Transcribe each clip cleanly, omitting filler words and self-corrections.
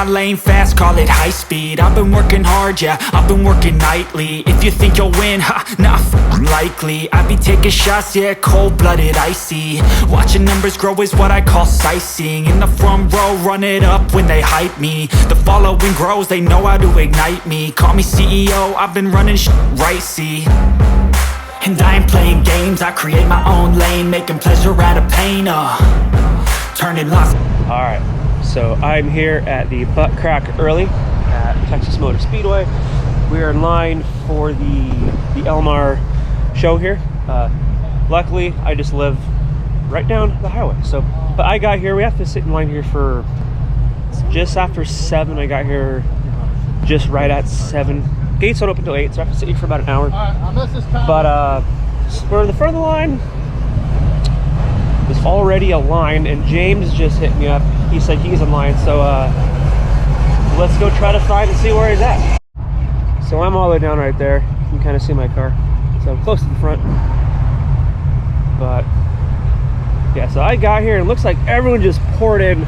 lane fast, call it high speed. I've been working hard, yeah, I've been working nightly. If you think you'll win, ha, not likely. I be taking shots, yeah, cold-blooded, icy. Watching numbers grow is what I call sightseeing. In the front row, run it up when they hype me. The following grows, they know how to ignite me. Call me CEO, I've been running right, see. And I ain't playing games, I create my own lane, making pleasure out of pain, turning lost. All right, so I'm here at the butt crack early at Texas Motor Speedway. We are in line for the LMR show here. Luckily, I just live right down the highway. So, but I got here, we have to sit in line here for just after 7. I got here just right at 7. Gates don't open until 8, so I have to sit here for about an hour. But for the front of the line, there's already a line, and James just hit me up. He said he's in line, so let's go try to find and see where he's at. So I'm all the way down right there. You can kind of see my car, so I'm close to the front. But yeah, so I got here and it looks like everyone just poured in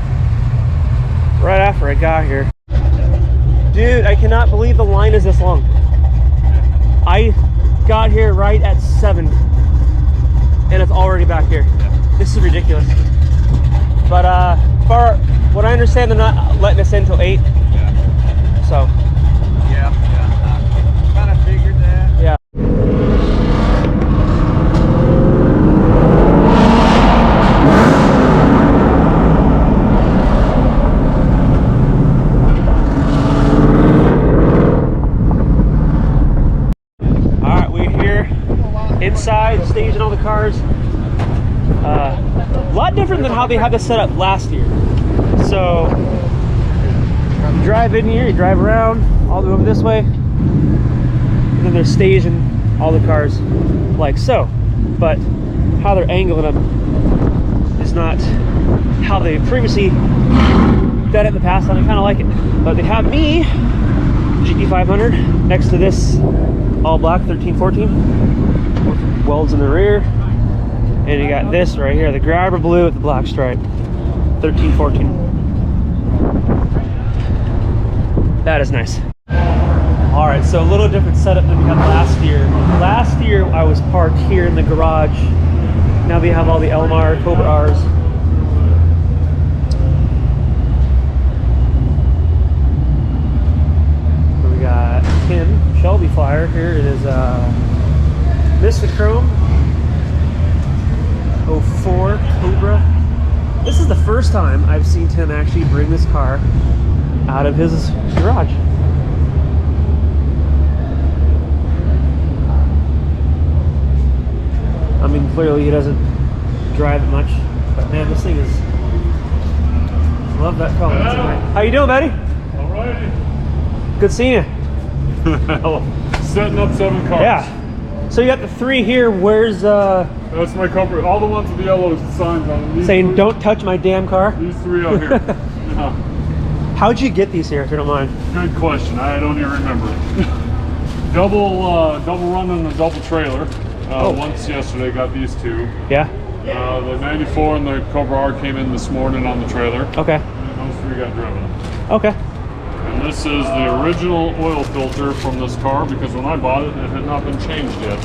right after I got here. Dude, I cannot believe the line is this long. I got here right at 7 and it's already back here. This is ridiculous. But for what I understand, they're not letting us in until 8. Yeah. So. Yeah. I kind of figured that. Yeah. All right, we're here inside, staging all the cars. A lot different than how they had this set up last year. So you drive in here, you drive around all the way over this way, and then they're staging all the cars like so. But how they're angling them is not how they previously done it in the past, and I kind of like it. But they have me GT500 next to this all black 1314 welds in the rear. And you got this right here, the grabber blue with the black stripe, 1314. That is nice. All right, so a little different setup than we had last year. Last year I was parked here in the garage. Now we have all the LMR Cobra R's. So we got Tim Shelby Flyer. Here it is, Mr. Chrome 04 Cobra. This is the first time I've seen Tim actually bring this car out of his garage. I mean, clearly he doesn't drive it much, but man, this thing is, love that color. How you doing, buddy? All right. Good seeing you. Setting up 7 cars. Yeah. So you got the 3 here. Where's That's my comfort. All the ones with the yellow signs on them. saying don't touch my damn car? These 3 out here. Yeah. How'd you get these here, if you don't mind? Good question. I don't even remember. double run and a double trailer. Once yesterday, got these 2. Yeah. The 94 and the Cobra R came in this morning on the trailer. Okay. And those 3 got driven. Okay. And this is the original oil filter from this car, because when I bought it, it had not been changed yet.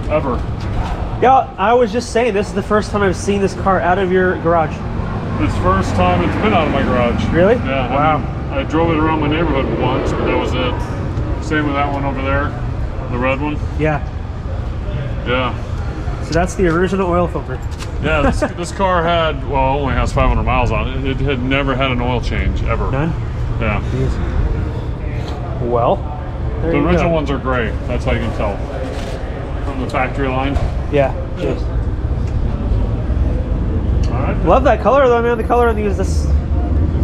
Ever. Yeah, I was just saying, this is the first time I've seen this car out of your garage. It's the first time it's been out of my garage. Really? Yeah. Wow. I drove it around my neighborhood once, but that was it. Same with that one over there, the red one. Yeah. Yeah. So that's the original oil filter. Yeah, this car had, well, only has 500 miles on it. It had never had an oil change, ever. None? Yeah. Jeez. Well, there The you original go. ones are gray. That's how you can tell. From the factory line. Yeah. Jeez. All right. Love that color though, man. The color on these is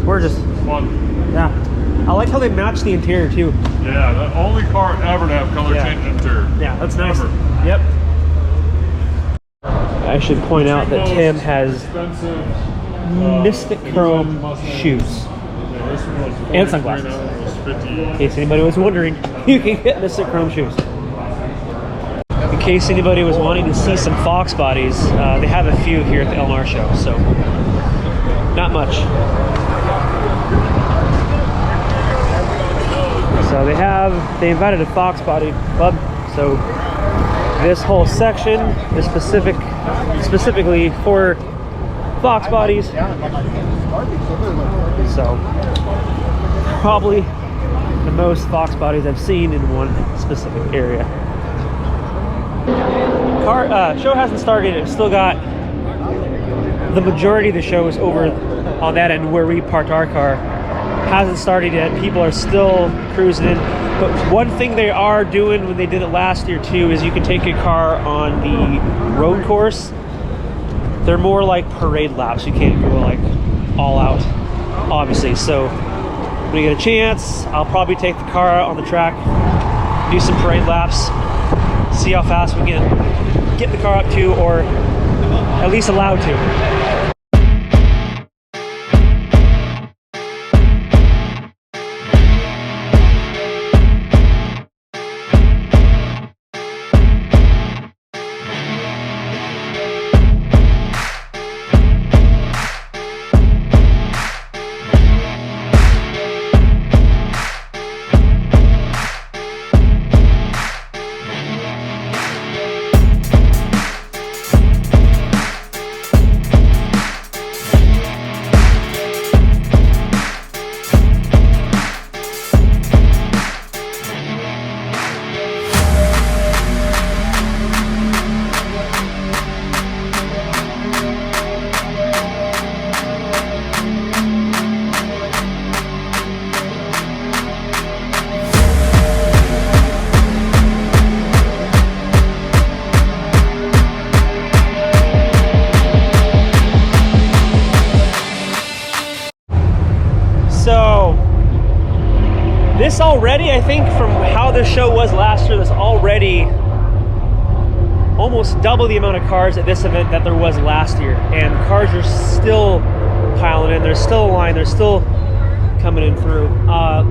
gorgeous. Fun. Yeah. I like how they match the interior too. Yeah, the only car ever to have color change interior. Yeah, that's nice. Ever. Yep. I should point out that Tim has Mystic Chrome shoes and sunglasses. In case anybody was wondering, you can get Mystic Chrome shoes. In case anybody was wanting to see some Fox bodies, they have a few here at the LMR show, so not much. So they invited a Fox Body Club. So this whole section is specifically for Fox bodies. So probably the most Fox bodies I've seen in one specific area. Show hasn't started. It's still got the majority of the show is over on that end where we parked our car. Hasn't started yet. People are still cruising in. But one thing they are doing when they did it last year too is you can take your car on the road course. They're more like parade laps. You can't go like all out, obviously. So when you get a chance, I'll probably take the car out on the track, do some parade laps, see how fast we can get the car up to, or at least allowed to. This already, I think, from how this show was last year, there's already almost double the amount of cars at this event that there was last year. And cars are still piling in. There's still a line. They're still coming in through.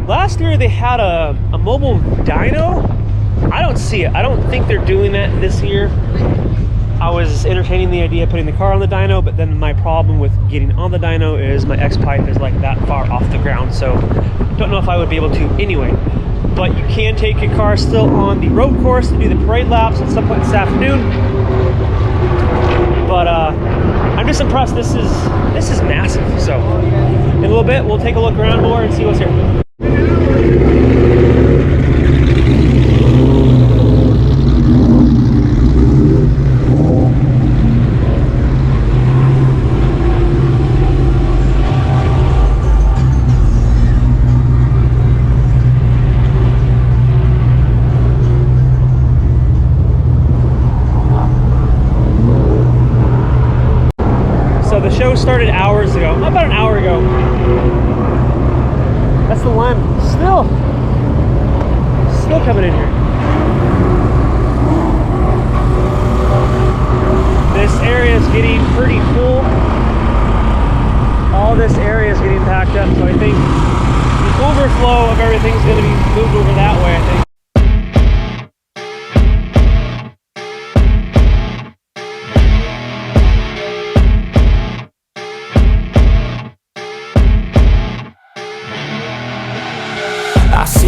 Last year, they had a mobile dyno. I don't see it. I don't think they're doing that this year. I was entertaining the idea of putting the car on the dyno, but then my problem with getting on the dyno is my X-Pipe is like that far off the ground, so don't know if I would be able to anyway. But you can take your car still on the road course to do the parade laps at some point this afternoon. But I'm just impressed. This is massive. So in a little bit, we'll take a look around more and see what's here. The show started hours ago, about an hour ago. That's the line. Still coming in here. This area is getting pretty full. All this area is getting packed up, so I think the overflow of everything is going to be moved over that way, I think.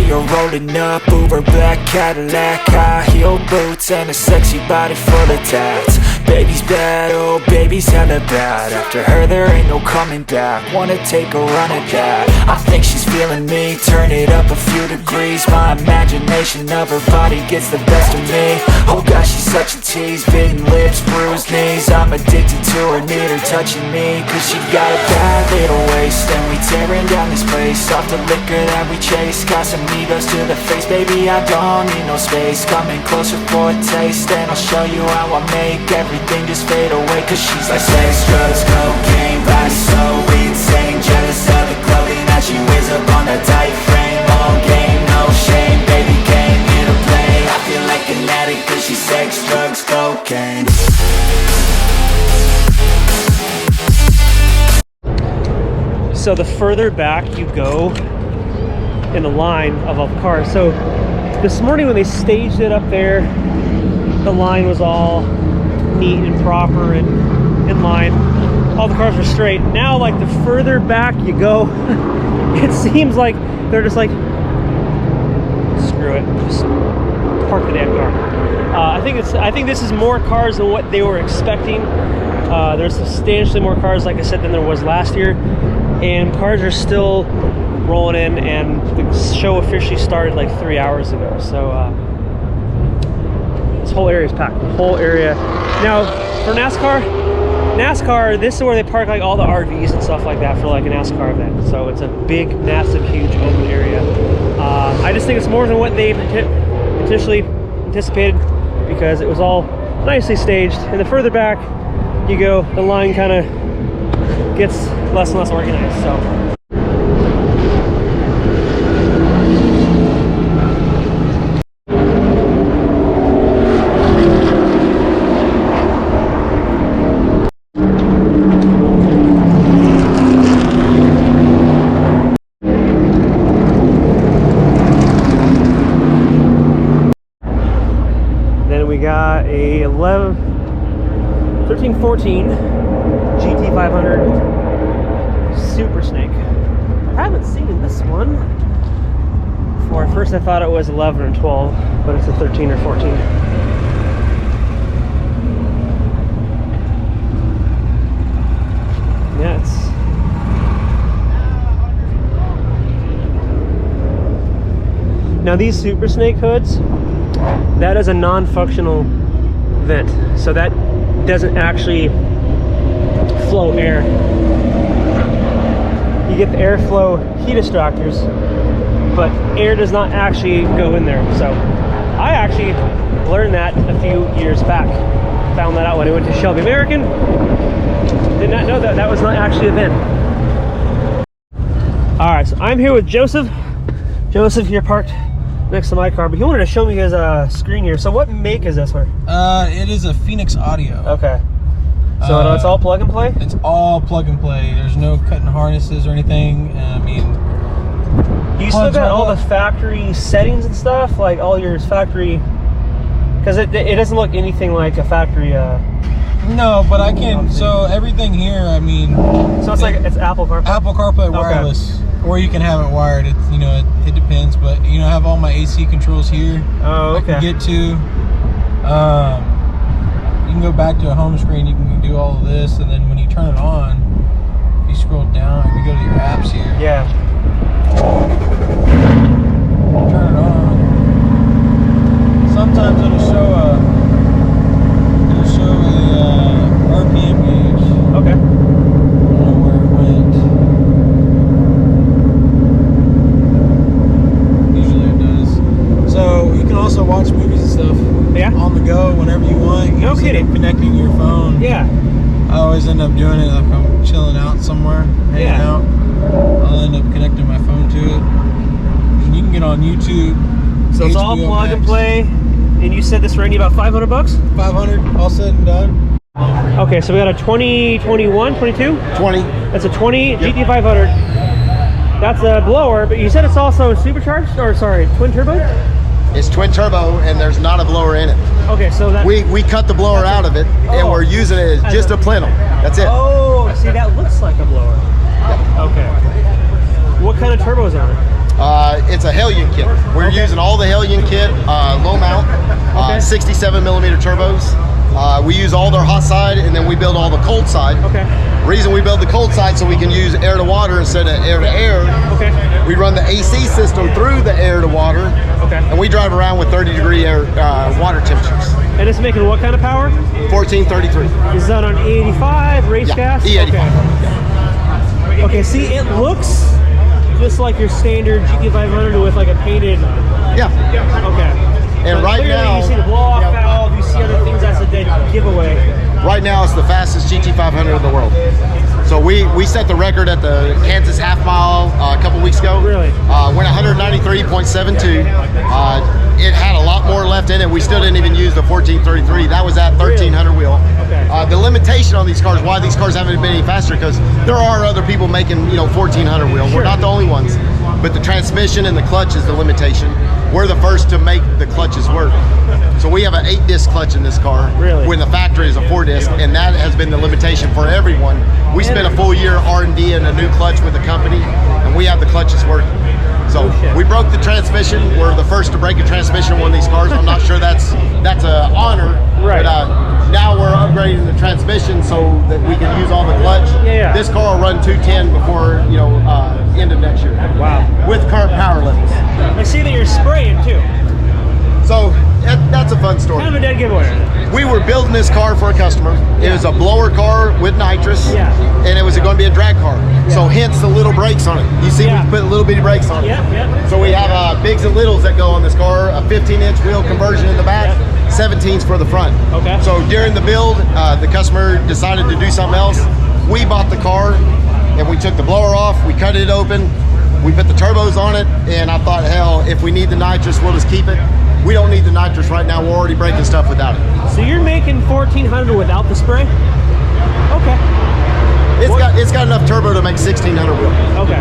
You're rolling up, Uber black Cadillac, high heel boots and a sexy body full of tats. Baby's bad, oh baby's hella bad. After her there ain't no coming back. Wanna take a run at that. I think she's feeling me, turn it up a few degrees. My imagination of her body gets the best of me. Oh gosh, she's such a tease, bitten lips, bruised knees. I'm addicted to her, need her touching me, cause she got a bad little waist. And we tearing down this place, off the liquor that we chase. Got some egos to the face, baby, I don't need no space. Coming closer for a taste, and I'll show you how I make everything just fade away. Cause she's like sex, drugs, cocaine, body so insane. Jealous of the clothing that she wears up on that tight frame. All game, no shame, baby came here to play. I feel like an addict cause she's sex, drugs, cocaine. So the further back you go in the line of all the cars. So this morning when they staged it up there, the line was all neat and proper and in line. All the cars were straight. Now, like, the further back you go, it seems like they're just like through it. Just park the damn car. I think this is more cars than what they were expecting. There's substantially more cars, like I said, than there was last year, and cars are still rolling in. And the show officially started like 3 hours ago, so this whole area is packed. The whole area. Now for NASCAR, this is where they park like all the RVs and stuff like that for like a NASCAR event. So it's a big, massive, huge open area. I just think it's more than what they potentially anticipated, because it was all nicely staged. And the further back you go, the line kind of gets less and less organized. So got a 1314 GT500 Super Snake. I haven't seen this one before. At first I thought it was 11 or 12, but it's a 13 or 14. Yeah, now these Super Snake hoods, that is a non-functional vent, so that doesn't actually flow air. You get the airflow heat extractors, but air does not actually go in there. So I actually learned that a few years back. Found that out when I went to Shelby American. Did not know that that was not actually a vent. All right, so I'm here with Joseph. Joseph here parked next to my car, but he wanted to show me his screen here. So what make is this one? It is a Phoenix Audio. Okay. So it's all plug and play? It's all plug and play. There's no cutting harnesses or anything. I mean, you still got all the factory settings and stuff, like all your factory, because it doesn't look anything like a factory. No, but I can. So everything here, I mean. So it's like it's Apple CarPlay. Apple CarPlay wireless, or you can have it wired. It's, you know, it depends. But you know, I have all my AC controls here. Oh, okay. I can get to. You can go back to a home screen. You can do all of this, and then when you turn it on, if you scroll down, if you go to your apps here. Yeah. Turn it on. Sometimes it'll show a RPM gauge. Okay. I don't know where it went. Usually it does. So you can also watch movies and stuff. Yeah. On the go whenever you want. You No just kidding. end up connecting your phone. Yeah. I always end up doing it like I'm chilling out somewhere, hanging out. I'll end up connecting my phone to it. And you can get on YouTube. So it's all plug and play. And you said this ran you about $500? $500, all said and done. Okay, so we got a 2021, 22? 20. That's a 20 GT500. That's a blower, but you said it's also supercharged, or sorry, twin turbo? It's twin turbo, and there's not a blower in it. Okay, so that We cut the blower out of it, and we're using it as just a plenum. That's it. Oh, see, that looks like a blower. Okay. What kind of turbos on it? It's a Hellion kit. We're using all the Hellion kit, low mount, 67 millimeter turbos. We use all their hot side, and then we build all the cold side. Okay. Reason we build the cold side so we can use air to water instead of air to air. Okay. We run the AC system through the air to water. Okay. And we drive around with 30-degree air water temperatures. And it's making what kind of power? 1433. Is that on E85 race gas? E85. Okay. Okay, see, it looks just like your standard GT500 with like a painted. Yeah. Okay. And but right clearly now, you see the blow-off valve, you see other things. That's a dead giveaway. right now it's the fastest GT500 in the world. So we set the record at the Kansas half mile a couple weeks ago. Really? Went 193.72. It had a lot more left in it. We still didn't even use the 1433. That was at 1300 wheel. Okay. The limitation on these cars, why these cars haven't been any faster, because there are other people making 1400 wheel. We're not the only ones. But the transmission and the clutch is the limitation. We're the first to make the clutches work. So we have an 8-disc clutch in this car. Really? When the factory is a 4-disc, and that has been the limitation for everyone. We spent a full year R&D in a new clutch with the company, and we have the clutches working. So we broke the transmission. We're the first to break a transmission in one of these cars. I'm not sure that's an honor, right? But now we're upgrading the transmission so that we can use all the clutch. Yeah. This car will run 210 before end of next year. Wow. With current power levels. I see that you're spraying too. So that's a fun story. Kind of a dead giveaway. We were building this car for a customer. It was a blower car with nitrous, and it was going to be a drag car. So hence the little brakes on it. You see, we put little bitty brakes on it. So we have bigs and littles that go on this car. A 15-inch wheel conversion in the back, 17s for the front. Okay. So during the build, the customer decided to do something else. We bought the car, and we took the blower off. We cut it open. We put the turbos on it, and I thought, hell, if we need the nitrous, we'll just keep it. We don't need the nitrous right now. We're already breaking stuff without it. So you're making 1400 without the spray? Okay. It's got enough turbo to make 1600 wheel. Okay.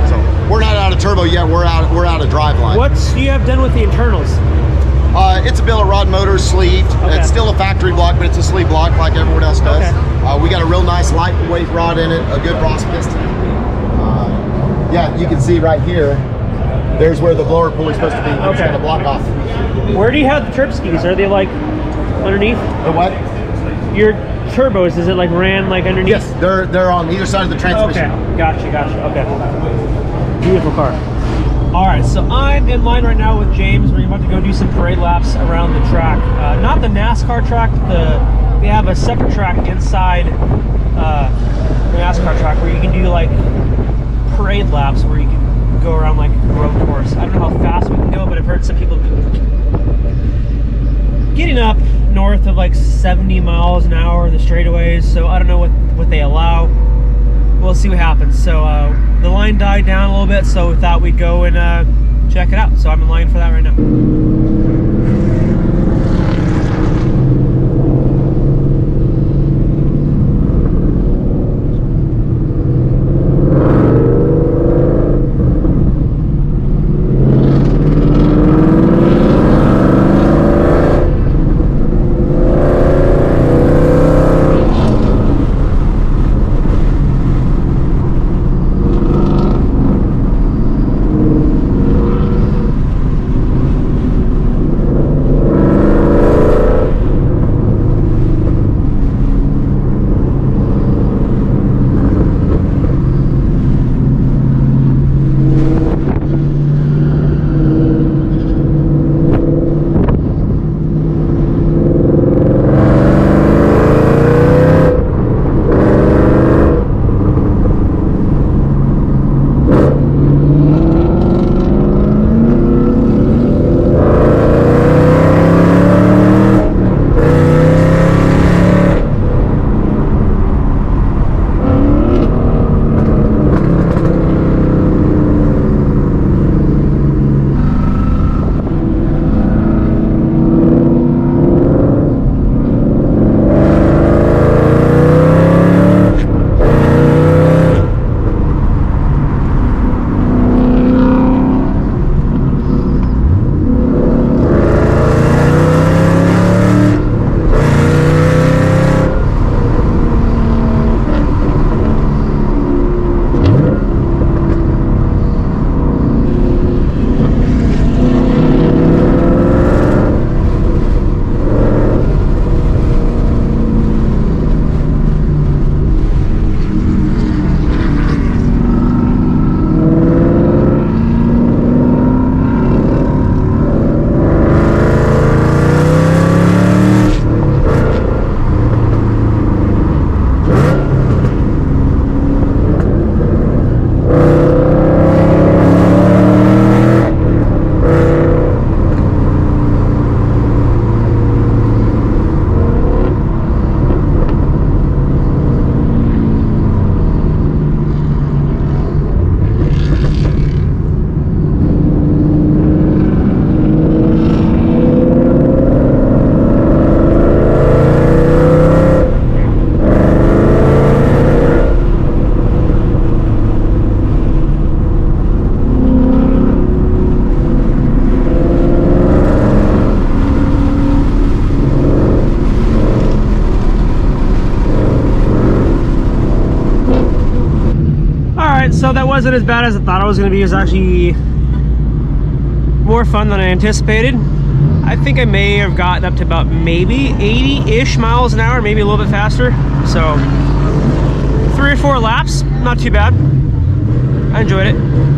So we're not out of turbo yet. We're out of drive line. What do you have done with the internals? It's a billet rod motor, sleeved. Okay. It's still a factory block, but it's a sleeve block like everyone else does. Okay. We got a real nice lightweight rod in it, a good Ross piston. Yeah, you can see right here. There's where the blower pulley's supposed to be. It's got a block off. Where do you have the turb skis? Are they like underneath? The what? Your turbos, is it like ran like underneath? Yes, they're on either side of the transmission. Okay, gotcha. Okay. Beautiful car. All right, so I'm in line right now with James. We're about to go do some parade laps around the track. Not the NASCAR track. They have a separate track inside the NASCAR track where you can do like parade laps where you can go around like a road course. I don't know how fast we can go, but I've heard some people getting up north of like 70 miles an hour in the straightaways, so I don't know what they allow. We'll see what happens. So the line died down a little bit, so we thought we'd go and check it out. So I'm in line for that right now. wasn't as bad as I thought it was going to be. It was actually more fun than I anticipated. I think I may have gotten up to about maybe 80-ish miles an hour, maybe a little bit faster. So 3 or 4 laps, not too bad. I enjoyed it.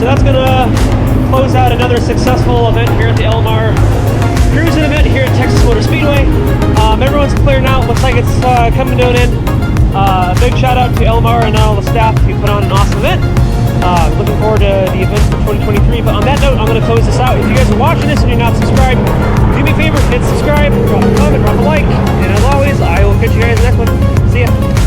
So that's gonna close out another successful event here at the LMR cruising event here at Texas Motor Speedway. Everyone's clearing out. Looks like it's coming to an end. Big shout out to LMR and all the staff who put on an awesome event. Looking forward to the event for 2023. But on that note, I'm gonna close this out. If you guys are watching this and you're not subscribed, do me a favor, hit subscribe, drop a comment, drop a like, and as always, I will catch you guys in the next one. See ya.